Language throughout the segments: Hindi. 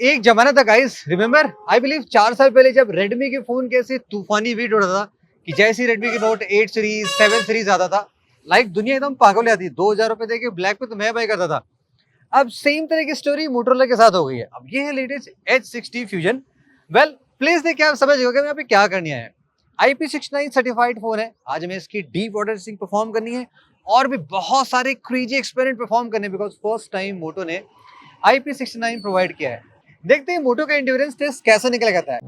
एक जमाना था गाइस, रिमेम्बर आई बिलीव 4 साल पहले जब रेडमी के फोन कैसे तूफानी बीट उड़ा था कि जैसे ही रेडमी के नोट 8 सीरीज 7 सीरीज आता था, लाइक दुनिया एकदम पागल हो जाती। 2000 रुपए देके ब्लैक पे तो मैं बाय करता था। अब सेम तरह की स्टोरी मोटरोला के साथ हो गई है। अब ये है latest H60 fusion. Well, place देख के आप समझ गए यहाँ पे क्या करनी है। IP69 सर्टिफाइड फोन है। आज हमें इसकी डीप वाटर रेसिंग परफॉर्म करनी है और भी बहुत सारे क्रेजी एक्सपेरिमेंट परफॉर्म करने, बिकॉज फर्स्ट टाइम मोटो ने IP69 प्रोवाइड किया है। देखते हैं मोटो का एंड्योरेंस टेस्ट कैसा निकल जाता है।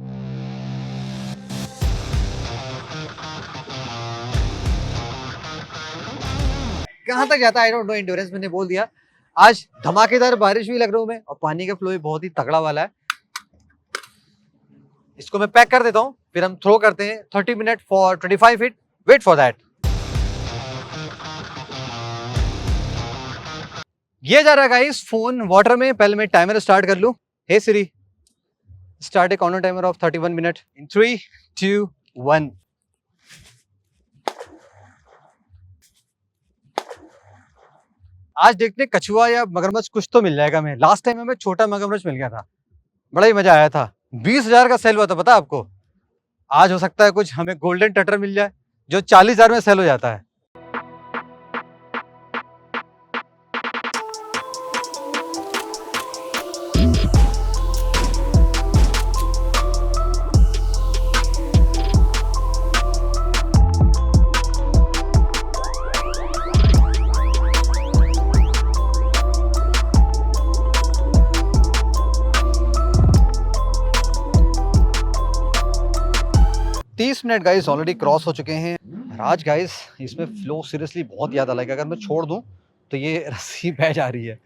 कहां तक जाता है आई डोंट नो। एंड्योरेंस मैंने बोल दिया। आज धमाकेदार बारिश भी लखनऊ में और पानी का फ्लो भी बहुत ही तगड़ा वाला है। इसको मैं पैक कर देता हूं, फिर हम थ्रो करते हैं 30 minute for 25 feet. Wait for that. ये जा रहा है गाइस फोन वाटर में। पहले मैं टाइमर स्टार्ट कर लूं। Hey Siri, start a counter timer of 31 minute in 3 2 1। आज देखते कछुआ या मगरमच्छ कुछ तो मिल जाएगा। मैं लास्ट टाइम हमें छोटा मगरमच्छ मिल गया था, बड़ा ही मजा आया था। 20,000 का सेल हुआ था, पता आपको। आज हो सकता है कुछ हमें गोल्डन टटर मिल जाए जो 40,000 में सेल हो जाता है। तीस मिनट गाइस ऑलरेडी क्रॉस हो चुके हैं। राज गाइस, इसमें फ्लो सीरियसली बहुत ज़्यादा लगेगा। अगर मैं छोड़ दूं तो ये रस्सी बह जा रही है,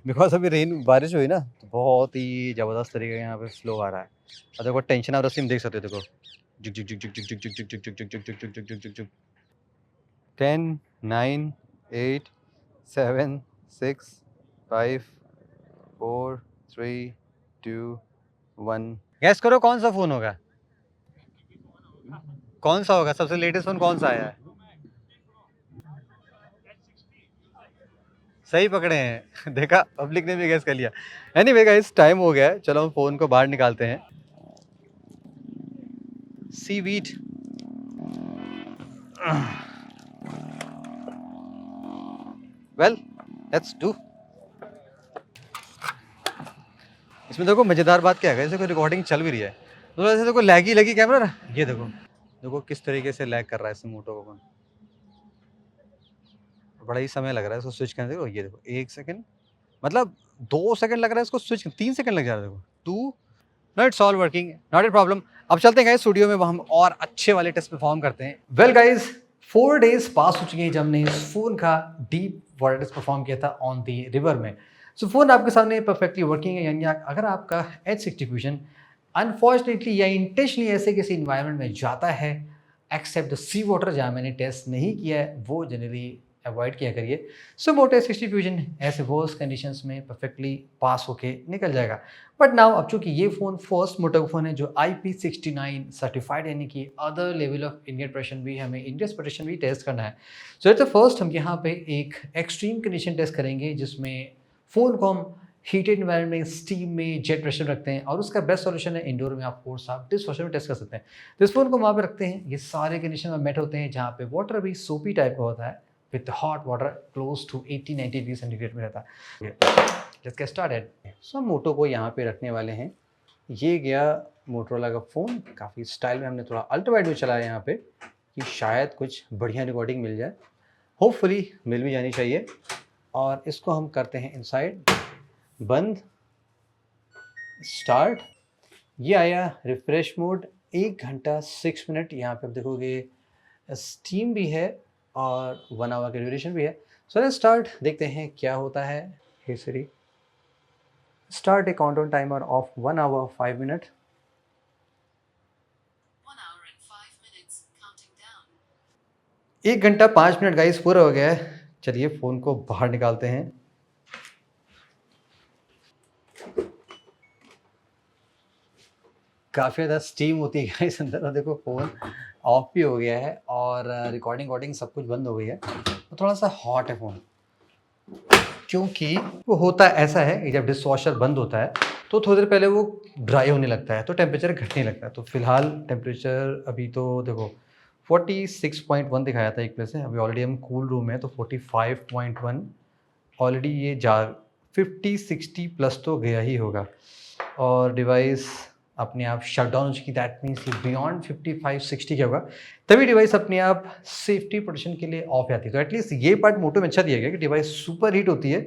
बिकॉज अभी रेन बारिश हुई ना, तो बहुत ही ज़बरदस्त तरीके का यहाँ पे फ्लो आ रहा है। और देखो टेंशन आप रस्सी में देख सकते हो। देखो जुक जुक जुक जुक जुक जुक जुक जुक जुक जुक जुक जुक जुक जुक जुक जुक जुक। 10 9 8 7 6 5 4 3 2 1। गैस करो कौन सा फ़ोन होगा। कौन सा होगा सबसे लेटेस्ट फोन, कौन सा आया है। सही पकड़े हैं। देखा, पब्लिक ने भी गैस कर लिया। एनीवे गाइस, टाइम हो गया है, चलो हम फोन को बाहर निकालते हैं। Seaweed well, let's do. इसमें देखो मजेदार बात क्या है, जैसे कोई रिकॉर्डिंग चल भी रही है तो ऐसे देखो लैगी लगी कैमरा ना। ये देखो देखो किस तरीके से लैग कर रहा है इस मोटो को फोन। बड़ा ही समय लग रहा है इसको स्विच करने। देखो ये देखो 1 सेकंड, मतलब 2 सेकंड लग रहा है इसको स्विच, 3 सेकंड लग जा रहा है। देखो 2। No, it's all working, not a problem. अब चलते हैं गाइस स्टूडियो में, वहाँ हम और अच्छे वाले टेस्ट परफॉर्म करते हैं। वेल गाइस, 4 डेज पास हो चुके हैं जब हमने इस फोन का डीप वाटर टेस्ट परफॉर्म किया था ऑन दी रिवर में। सो फोन आपके सामने परफेक्टली वर्किंग है। यानी अगर आपका H60 फ्यूजन अनफॉर्चुनेटली या इंटेंशनली ऐसे किसी इन्वायरमेंट में जाता है, एक्सेप्ट द सी वाटर जहाँ मैंने टेस्ट नहीं किया है, वो जनरली अवॉइड किया करिए। सो मोटो H60 फ्यूजन ऐसे वर्स कंडीशंस में परफेक्टली पास होके निकल जाएगा। बट नाउ अब चूंकि ये फ़ोन फर्स्ट मोटो फ़ोन है जो IP69 सर्टिफाइड, यानी कि other level of Indian protection भी, हमें इंडियन प्रोटेक्शन भी टेस्ट करना है। सो इट्स फर्स्ट हम यहाँ पे एक एक्सट्रीम कंडीशन टेस्ट करेंगे जिसमें फ़ोन को हम हीटेड इन्वायरमेंट में, स्टीम में, जेट प्रेशर रखते हैं। और उसका बेस्ट सॉल्यूशन है इंडोर में आप कोर्स आप डिश वॉशर में टेस्ट कर सकते हैं। तो इस फोन को वहाँ पे रखते हैं। ये सारे कंडीशन में मेट होते हैं जहाँ पे वाटर भी सोपी टाइप का होता है with hot water close to 80-90 degree centigrade में रहता है। Let's get started. So Moto को यहाँ पे रखने वाले हैं। ये गया मोटोरोला का फ़ोन। काफ़ी स्टाइल में हमने थोड़ा अल्ट्रावाइड में चलाया यहाँ पे कि शायद कुछ बढ़िया रिकॉर्डिंग मिल जाए। होपफुली मिल भी जानी चाहिए। और इसको हम करते हैं इनसाइड, बंद, स्टार्ट। ये आया रिफ्रेश मोड, 1 घंटा 6 मिनट। यहाँ पे आप देखोगे स्टीम भी है और 1 आवर की ड्यूरेशन भी है। सो लेट्स स्टार्ट, देखते हैं क्या होता है। Hey Siri, start a countdown timer of 1 hour 5 minute. 1 घंटा 5 मिनट गाइस पूरा हो गया है। चलिए फ़ोन को बाहर निकालते हैं। काफ़ी ज़्यादा स्टीम होती है गाइस अंदर। और देखो फ़ोन ऑफ भी हो गया है और रिकॉर्डिंग सब कुछ बंद हो गई है। तो थोड़ा सा हॉट है फ़ोन, क्योंकि वो होता ऐसा है कि जब डिश वॉशर बंद होता है तो थोड़ी देर पहले वो ड्राई होने लगता है, तो टेम्परेचर घटने लगता है। तो फिलहाल टेम्परेचर अभी तो देखो 46.1 दिखाया था एक प्लेस से, अभी ऑलरेडी हम कूल रूम में, तो 45.1 ऑलरेडी ये जा 50-60 प्लस तो गया ही होगा। और डिवाइस अपने आप शट डाउन हो चुकी, दैट मीन्स बियॉन्ड 55-60 क्या होगा, तभी डिवाइस अपने आप सेफ्टी प्रोटेक्शन के लिए ऑफ आती है। तो एटलीस्ट ये पार्ट मोटो में अच्छा दिया गया कि डिवाइस सुपर हीट होती है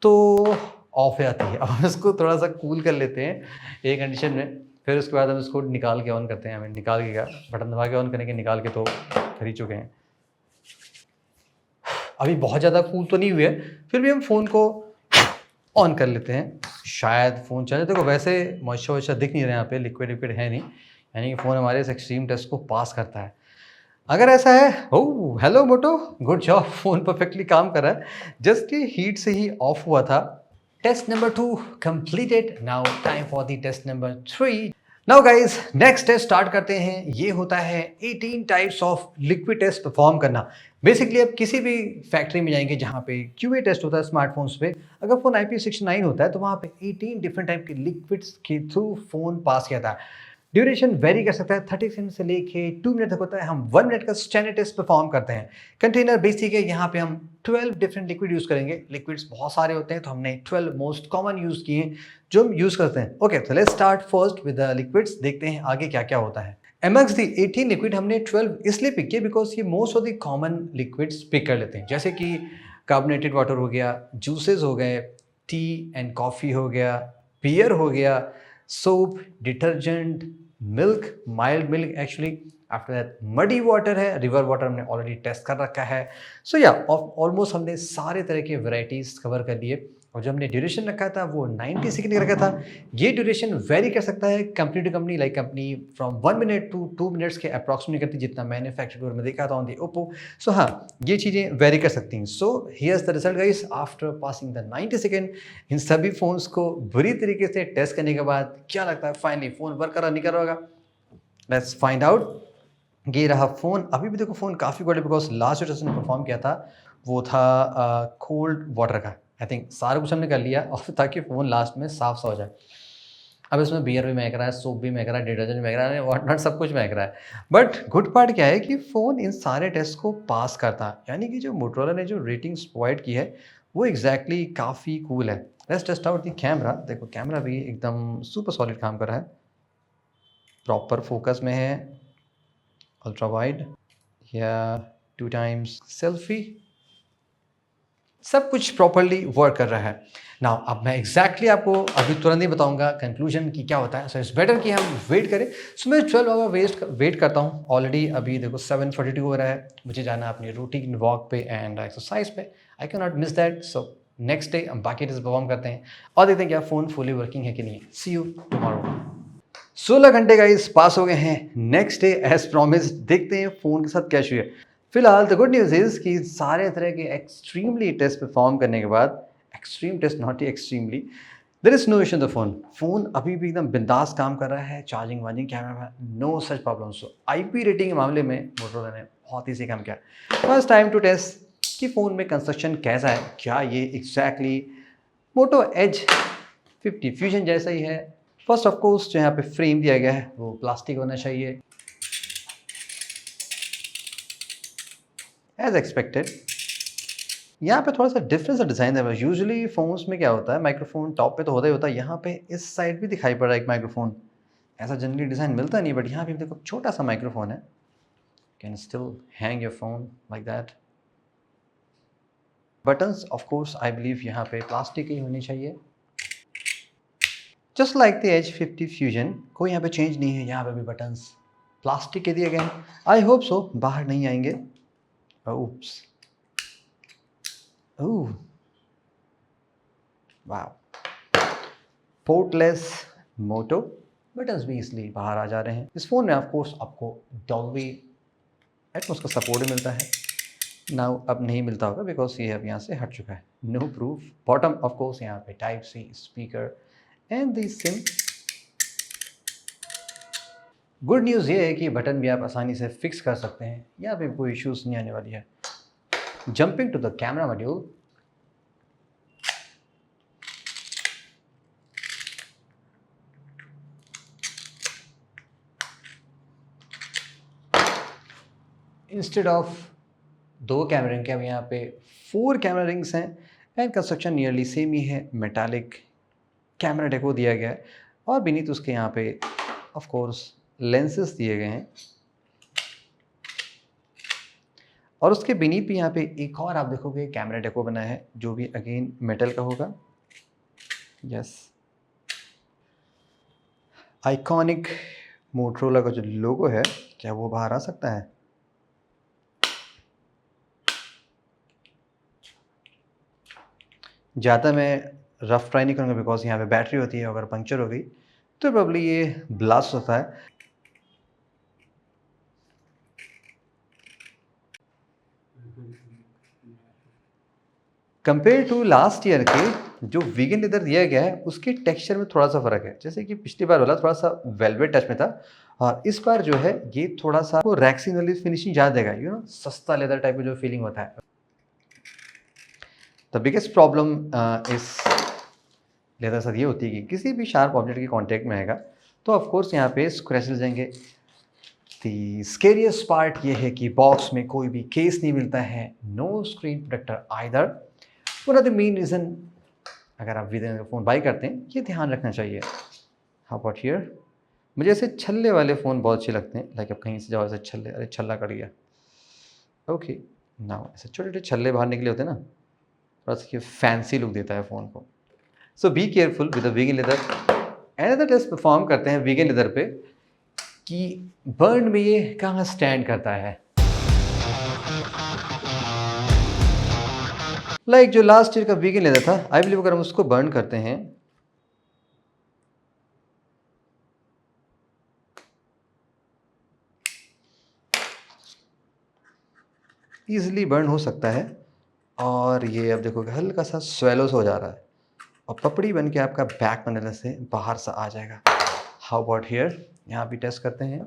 तो ऑफ आती है। अब हम इसको थोड़ा सा कूल कर लेते हैं एक कंडीशन में, फिर उसके बाद हम इसको निकाल के ऑन करते हैं। हमें निकाल के क्या, बटन दबा के ऑन करेंगे, निकाल के तो कर ही चुके हैं। अभी बहुत ज़्यादा कूल तो नहीं हुए, फिर भी हम फ़ोन को ऑन कर लेते हैं, शायद फ़ोन चले। देखो वैसे मॉइस्चर वॉइस्चर दिख नहीं रहा है यहाँ पे, लिक्विड विक्विड है नहीं, यानी कि फ़ोन हमारे इस एक्सट्रीम टेस्ट को पास करता है। अगर ऐसा है, ओह हेलो मोटो, गुड जॉब, फ़ोन परफेक्टली काम कर रहा है, जस्ट ये हीट से ही ऑफ हुआ था। Test number 2 completed, now time for the test number 3। Now guys next test start करते हैं। ये होता है 18 types of liquid test perform करना। बेसिकली आप किसी भी फैक्ट्री में जाएंगे जहाँ पे क्यूए टेस्ट होता है स्मार्टफोन्स पे, अगर फ़ोन IP69 होता है तो वहाँ पे 18 डिफरेंट टाइप के लिक्विड्स के थ्रू फ़ोन पास किया था। ड्यूरेशन वेरी कर सकता है, 30 सेकंड से लेके 2 मिनट तक होता है। हम 1 मिनट का स्टैंडर्ड टेस्ट परफॉर्म करते हैं। कंटेनर बेसिक है, यहाँ पे हम 12 डिफरेंट लिक्विड यूज़ करेंगे। लिक्विड्स बहुत सारे होते हैं तो हमने 12 मोस्ट कॉमन यूज़ किए हैं जो हम यूज़ करते हैं। ओके, तो let's start first with the liquids, देखते हैं आगे क्या क्या होता है। एमएक्स दी 18 लिक्विड हमने 12 इसलिए पिक किए बिकॉज ये most of the common liquids pick कर लेते हैं, जैसे कि कार्बोनेटेड वाटर हो गया, जूसेस हो गए, टी एंड कॉफ़ी हो गया, बियर हो गया, soap, detergent, milk, mild milk actually, after that muddy water है, रिवर वाटर हमने ऑलरेडी टेस्ट कर रखा है। सो या ऑलमोस्ट हमने सारे तरह के वेराइटीज़ कवर कर लिए। और जो हमने ड्यूरेशन रखा था वो 90 सेकेंड रखा था। ये ड्यूरेशन वेरी कर सकता है company to company, like company from 1 minute to 2 minutes के अप्रॉक्सीमेट करती, जितना मैंने फैक्ट्री टूर में देखा था ऑन दी ओप्पो। सो हाँ, ये चीज़ें वेरी कर सकती हैं। So here's the result guys, after passing the 90 second, इन सभी फ़ोन्स को बुरी तरीके से टेस्ट करने के बाद क्या लगता है फाइनली फ़ोन वर्क कर रहा नहीं कर रहा होगा? Let's find out. ये रहा फ़ोन। अभी भी देखो फ़ोन काफ़ी बड़ा, बिकॉज लास्ट जो टेस्ट ने परफॉर्म किया था वो था कोल्ड वाटर का। आई थिंक सारा कुछ हमने कर लिया और ताकि फ़ोन लास्ट में साफ सा हो जाए। अब इसमें बियर भी महक रहा है, सोप भी महक रहा है, डिटर्जेंट महक रहा है, वॉट नॉट सब कुछ महक रहा है। बट गुड पार्ट क्या है कि फ़ोन इन सारे टेस्ट को पास करता है, यानी कि जो मोटोरोला ने जो रेटिंग्स प्रोवाइड की है वो एग्जैक्टली काफ़ी कूल है। Let's test out the camera. देखो कैमरा भी एकदम सुपर सॉलिड काम कर रहा है, प्रॉपर फोकस में है, अल्ट्रा वाइड या 2 टाइम्स सेल्फी, सब कुछ प्रॉपरली वर्क कर रहा है। नाउ अब मैं एग्जैक्टली आपको अभी तुरंत ही बताऊंगा कंक्लूजन की क्या होता है। सो इट्स बेटर कि हम वेट करें। सो मैं 12 आवर वेट करता हूँ। ऑलरेडी अभी देखो 7:42 हो रहा है, मुझे जाना है अपनी रूटीन वॉक पे एंड एक्सरसाइज पे। I can not miss that. So next day हम बाकी टेस्ट परफॉर्म करते हैं और देखते हैं क्या फ़ोन फुली वर्किंग है कि नहीं। सी यू टुमारो। 16 घंटे गाइस पास हो गए हैं। नेक्स्ट डे एज प्रॉमिस, देखते हैं फ़ोन के साथ क्या इशू है। फिलहाल द गुड न्यूज़ इज़ कि सारे तरह के एक्सट्रीमली टेस्ट परफॉर्म करने के बाद, extreme test not extremely, there is no issue in the phone अभी भी एकदम बिंदास काम कर रहा है। Charging warging camera, no such problem. So IP rating के मामले में मोटोरोला ने बहुत ही सही काम किया। फर्स्ट टाइम टू टेस्ट कि फ़ोन में कंस्ट्रक्शन कैसा है, क्या ये एग्जैक्टली मोटो एज 50 फ्यूजन जैसा ही है। फर्स्ट ऑफ कोर्स जो यहाँ पे फ्रेम दिया गया है वो प्लास्टिक होना चाहिए एज एक्सपेक्टेड। यहाँ पे थोड़ा सा डिफरेंस डिज़ाइन है। यूजुअली फ़ोन्स में क्या होता है, माइक्रोफोन टॉप पे तो होता ही होता है, यहाँ पे इस साइड भी दिखाई पड़ रहा है एक माइक्रोफोन। ऐसा जनरली डिज़ाइन मिलता नहीं, बट यहाँ पे देखो छोटा सा माइक्रोफोन है। Can still hang your phone like that. Buttons of course I believe यहाँ पे प्लास्टिक ही होनी चाहिए, just like the Edge 50 Fusion. कोई यहाँ पे चेंज नहीं है, यहाँ पे भी बटन्स प्लास्टिक के दिए गए हैं। आई होप सो बाहर नहीं आएंगे। oops ooh wow, पोर्टलेस मोटो, बटन्स भी इसलिए बाहर आ जा रहे हैं। इस फ़ोन में ऑफ कोर्स आपको डॉल्बी एटमॉस का सपोर्ट भी मिलता है। नाउ अब नहीं मिलता होगा बिकॉज ये अब यहाँ से हट चुका है। No proof. Bottom of course यहाँ पे type C speaker and the SIM. Good news ये है कि बटन भी आप आसानी से फिक्स कर सकते हैं, यहाँ पे कोई इश्यूज नहीं आने वाली है। Jumping to the camera module, instead of 2 camera ring के अब यहाँ पे 4 कैमरा रिंग्स हैं एंड कंस्ट्रक्शन नियरली सेम ही है, मेटालिक कैमरा डेको दिया गया है और बीनीथ उसके यहाँ पे ऑफ कोर्स लेंसेज दिए गए हैं और उसके बीनीथ भी यहाँ पे एक और आप देखोगे कैमरा डेको बना है जो भी अगेन मेटल का होगा। यस, आइकॉनिक मोटरोला का जो लोगो है क्या वो बाहर आ सकता है? ज़्यादा मैं रफ ट्राई नहीं करूँगा बिकॉज यहाँ पे बैटरी होती है, अगर पंक्चर हो गई तो प्रॉब्ली ये ब्लास्ट होता है। कंपेयर टू लास्ट ईयर के जो वीगन लेदर दिया गया है उसके टेक्सचर में थोड़ा सा फ़र्क है। जैसे कि पिछली बार वाला थोड़ा सा वेलवेट टच में था और इस बार जो है ये थोड़ा सा वो रैक्सिन वाली फिनिशिंग ज़्यादा देगा, यू नो सस्ता लेदर टाइप का जो फीलिंग होता है। द बिगेस्ट प्रॉब्लम इस लेदर साथ ये होती है कि किसी भी शार्प ऑब्जेक्ट के कांटेक्ट में आएगा तो ऑफ कोर्स यहाँ पे स्क्रैचेस जाएंगे। दी स्केरियस्ट पार्ट ये है कि बॉक्स में कोई भी केस नहीं मिलता है, no screen protector either. One of the main reason अगर आप विद फ़ोन बाई करते हैं ये ध्यान रखना चाहिए। हाउ अबाउट हियर, मुझे ऐसे छल्ले वाले फ़ोन बहुत अच्छे लगते हैं। लाइक अब कहीं से जाओ ऐसे छल्ले, अरे छल्ला कट गया, ओके नाउ ऐसे छोटे छोटे छल्ले बाहर निकले होते हैं ना, थोड़ा सा ये फैंसी लुक देता है फ़ोन को। So be careful with the vegan leather. Another test perform करते हैं वीगन लेदर पे कि बर्न में ये कहाँ स्टैंड करता है। लाइक जो लास्ट ईयर का वीगन लेदर था, आई बिलीव अगर हम उसको बर्न करते हैं ईजिली बर्न हो सकता है। और ये अब देखोगे हल्का सा स्वेलो हो जा रहा है और पपड़ी बन के आपका बैक पैनल से बाहर सा आ जाएगा। हाउ अबाउट हियर, यहाँ भी टेस्ट करते हैं।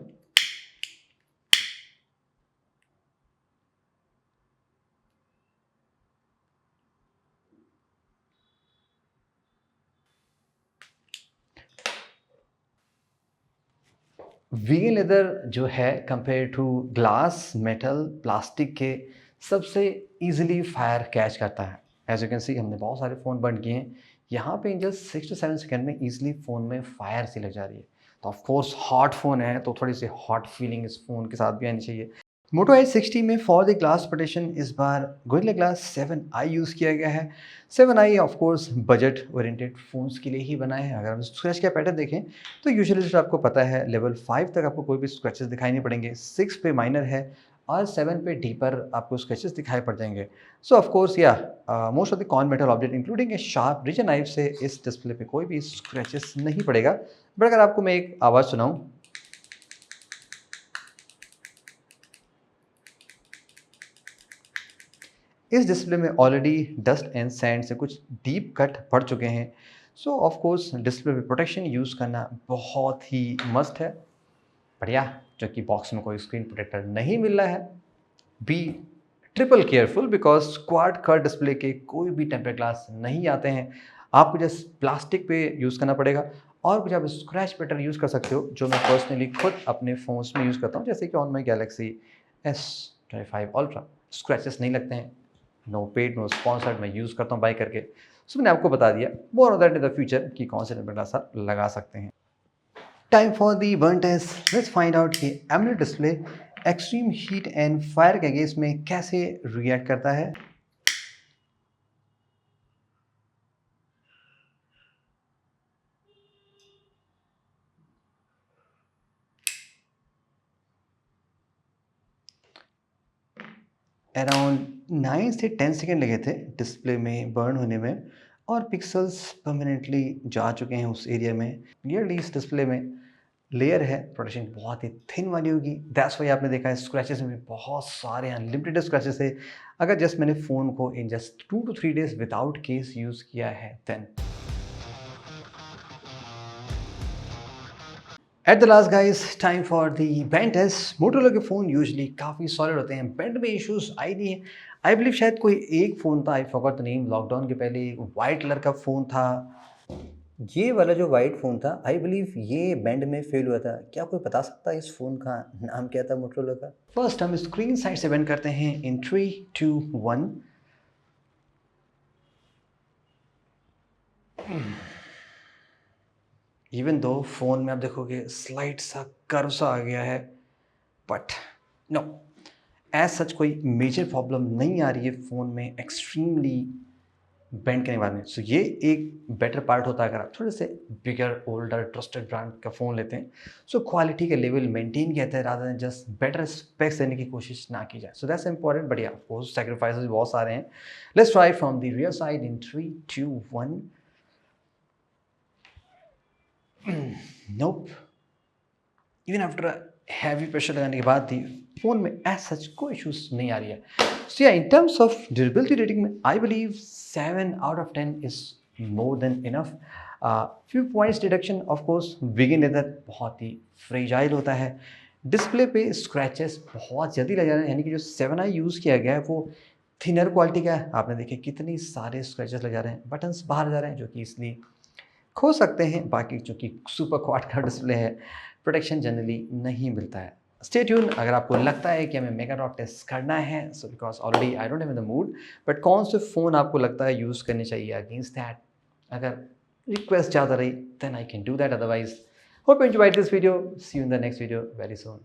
वीगन लेदर जो है compare to glass, metal, plastic के सबसे इजीली फायर कैच करता है। एज यू कैन सी हमने बहुत सारे फ़ोन बर्न किए हैं, यहाँ पे इन जस्ट 6 to 7 सेकेंड में इजीली फ़ोन में फायर सी लग जा रही है। तो ऑफ कोर्स हॉट फ़ोन है तो थोड़ी सी हॉट फीलिंग इस फ़ोन के साथ भी आनी चाहिए। मोटो एज 60 में फॉर द ग्लास प्रोटेक्शन इस बार गोरिल्ला ग्लास 7i यूज़ किया गया है। 7i of course budget oriented phones के लिए ही बना है। अगर हम स्क्रैच का पैटर्न देखें तो यूजुअली जो आपको पता है लेवल 5 तक आपको कोई भी स्क्रैचेस दिखाई नहीं पड़ेंगे, 6 पे माइनर है और 7 पे डीपर आपको स्क्रैचेस दिखाई पड़ जाएंगे। सो ऑफ कोर्स या most of the con metal object including a sharp region knife से इस डिस्प्ले पे कोई भी स्क्रैचेस नहीं पड़ेगा। बट अगर आपको मैं एक आवाज़ सुनाऊँ, इस डिस्प्ले में ऑलरेडी डस्ट एंड सैंड से कुछ डीप कट पड़ चुके हैं। सो ऑफ कोर्स डिस्प्ले पे प्रोटेक्शन यूज़ करना बहुत ही मस्ट है। बढ़िया, जो कि बॉक्स में कोई स्क्रीन प्रोटेक्टर नहीं मिल रहा है। Be triple careful because quad cut display के कोई भी टेम्पर ग्लास नहीं आते हैं। आपको जस्ट प्लास्टिक पे यूज़ करना पड़ेगा और कुछ आप स्क्रैच पैटर्न यूज़ कर सकते हो जो मैं पर्सनली खुद अपने फ़ोन्स में यूज़ करता हूँ, जैसे कि on my Galaxy S25 Ultra scratches नहीं लगते हैं। नो पेड नो स्पॉन्सर्ड, मैं यूज़ करता हूँ बाई करके। सो मैंने आपको बता दिया more of that in the future कि कौन से टेम्पर ग्लास आप लगा सकते हैं। Time for the burn test. Let's find out कि AMOLED display extreme heat and fire के अगेंस्ट में कैसे रिएक्ट करता है। अराउंड 9 से 10 सेकेंड लगे थे डिस्प्ले में बर्न होने में और पिक्सल्स परमानेंटली जा चुके हैं उस एरिया में। क्लियरली इस डिस्प्ले में लेयर है, प्रोटेक्शन बहुत ही थिन वाली होगी। दैट्स वाई आपने देखा है स्क्रैचेस में भी बहुत सारे अनलिमिटेड स्क्रैचेस है। अगर जस्ट मैंने फ़ोन को in just 2 to 3 days without case use किया है then. At the last guys, time for the bend test. Motorola के फ़ोन यूजुअली काफ़ी सॉलिड होते हैं, बेंड में इश्यूज आई नहीं है। आई बिलीव शायद कोई एक फ़ोन था, I forgot the name, lockdown के पहले वाइट कलर का फ़ोन था, ये वाला जो वाइट फ़ोन था, आई बिलीव ये बैंड में फ़ेल हुआ था। क्या कोई बता सकता है इस फ़ोन का नाम क्या था मोटोरोला का? फर्स्ट हम स्क्रीन साइड से बंद करते हैं इन 3, 2, 1। इवन दो फ़ोन में आप देखोगे स्लाइट सा कर्व सा आ गया है, बट नो, एज़ सच कोई मेजर प्रॉब्लम नहीं आ रही है फ़ोन में एक्सट्रीमली बेंड करने के बाद में। सो ये एक बेटर पार्ट होता है अगर आप थोड़े से बिगर, ओल्डर, ट्रस्टेड ब्रांड का फ़ोन लेते हैं। सो क्वालिटी का लेवल मेंटेन किया जाता है rather than just better specs देने की कोशिश ना की जाए। सो दैट्स इंपॉर्टेंट, बट या ऑफ कोर्स सैक्रिफाइसेस बहुत सारे हैं। Let's try from the rear side in 3, 2, 1। Nope. Even after heavy pressure लगाने के बाद भी फ़ोन में एज सच कोई इश्यूज नहीं आ रही है। सो या in terms of durability rating में I believe 7 out of 10 is more than enough. Few points deduction, of course vegan leather बहुत ही फ्रेजाइल होता है। डिस्प्ले पे स्क्रैचेस बहुत जल्दी लग जा रहे हैं, यानी कि जो 7i यूज़ किया गया है वो थिनर क्वालिटी का है। आपने देखे कितनी सारे स्क्रैचेस लग जा रहे हैं, बटन्स बाहर जा रहे हैं जो कि इसलिए खो सकते हैं। बाकी जो कि सुपर क्वाड का डिस्प्ले है, प्रोटेक्शन जनरली नहीं मिलता है। स्टे ट्यून अगर आपको लगता है कि हमें मेगा ड्रॉप टेस्ट करना है, so because already I don't have in the mood, but कौन से फ़ोन आपको लगता है यूज़ करने चाहिए अगेंस्ट दैट, अगर रिक्वेस्ट ज़्यादा रही then I can do that, otherwise hope you enjoyed this video, see you in the next video very soon.